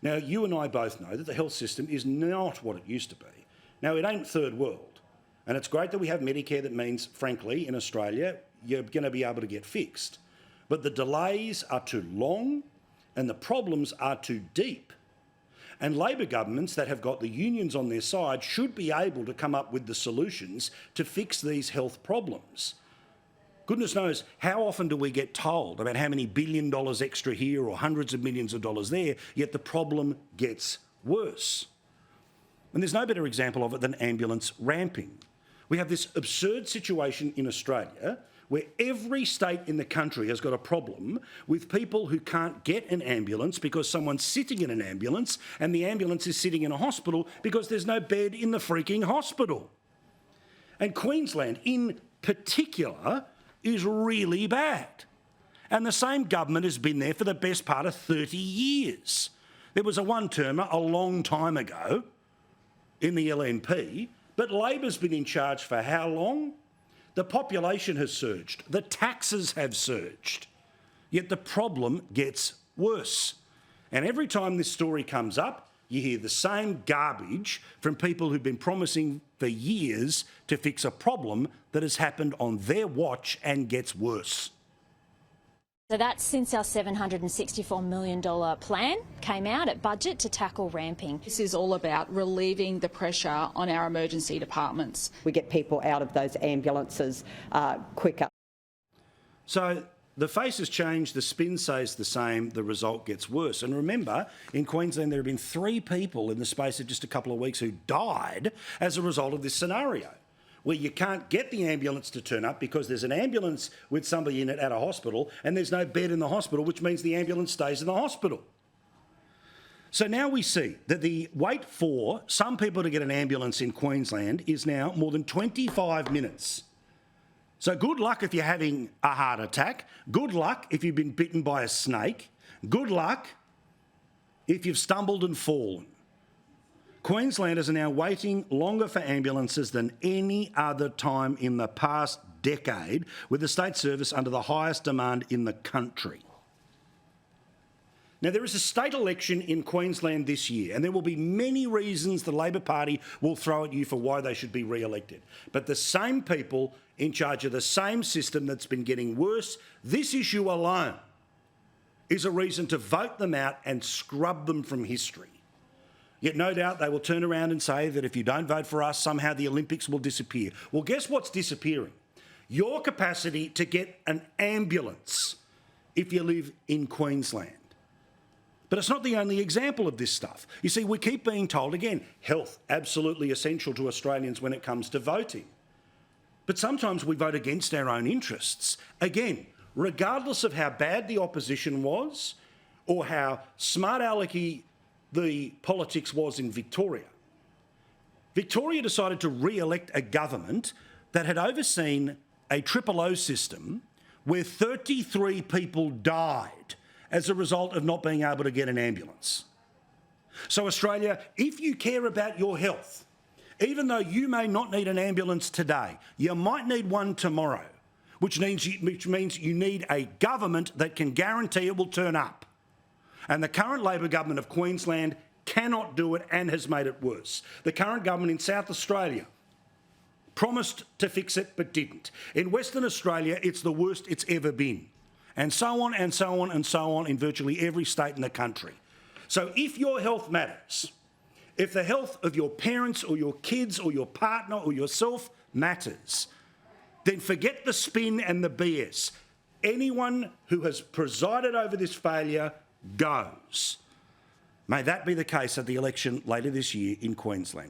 Now, you and I both know that the health system is not what it used to be. Now, it ain't third world, and it's great that we have Medicare. That means, frankly, in Australia, you're going to be able to get fixed. But the delays are too long and the problems are too deep. And Labor governments that have got the unions on their side should be able to come up with the solutions to fix these health problems. Goodness knows, how often do we get told about how many $1 billion extra here or hundreds of millions of dollars there, yet the problem gets worse. And there's no better example of it than ambulance ramping. We have this absurd situation in Australia where every state in the country has got a problem with people who can't get an ambulance because someone's sitting in an ambulance and the ambulance is sitting in a hospital because there's no bed in the freaking hospital. And Queensland, in particular, is really bad. And the same government has been there for the best part of 30 years. There was a one-termer a long time ago in the LNP, but Labor's been in charge for how long? The population has surged, the taxes have surged, yet the problem gets worse. And every time this story comes up, you hear the same garbage from people who've been promising for years to fix a problem that has happened on their watch and gets worse. So that's since our $764 million plan came out at budget to tackle ramping. This is all about relieving the pressure on our emergency departments. We get people out of those ambulances quicker. So the face has changed, the spin stays the same, the result gets worse. And remember, in Queensland there have been 3 people in the space of just a couple of weeks who died as a result of this scenario, where you can't get the ambulance to turn up because there's an ambulance with somebody in it at a hospital and there's no bed in the hospital, which means the ambulance stays in the hospital. So now we see that the wait for some people to get an ambulance in Queensland is now more than 25 minutes. So good luck if you're having a heart attack. Good luck if you've been bitten by a snake. Good luck if you've stumbled and fallen. Queenslanders are now waiting longer for ambulances than any other time in the past decade, with the state service under the highest demand in the country. Now, there is a state election in Queensland this year, and there will be many reasons the Labor Party will throw at you for why they should be re-elected. But the same people in charge of the same system that's been getting worse, this issue alone is a reason to vote them out and scrub them from history. Yet no doubt they will turn around and say that if you don't vote for us, somehow the Olympics will disappear. Well, guess what's disappearing? Your capacity to get an ambulance if you live in Queensland. But it's not the only example of this stuff. You see, we keep being told, again, health, absolutely essential to Australians when it comes to voting. But sometimes we vote against our own interests. Again, regardless of how bad the opposition was or how smart alecky the politics was in Victoria. Victoria decided to re-elect a government that had overseen a O system where 33 people died as a result of not being able to get an ambulance. So Australia, if you care about your health, even though you may not need an ambulance today, you might need one tomorrow, which means you need a government that can guarantee it will turn up. And the current Labor government of Queensland cannot do it and has made it worse. The current government in South Australia promised to fix it but didn't. In Western Australia, it's the worst it's ever been. And so on and so on and so on in virtually every state in the country. So if your health matters, if the health of your parents or your kids or your partner or yourself matters, then forget the spin and the BS. Anyone who has presided over this failure goes. May that be the case at the election later this year in Queensland.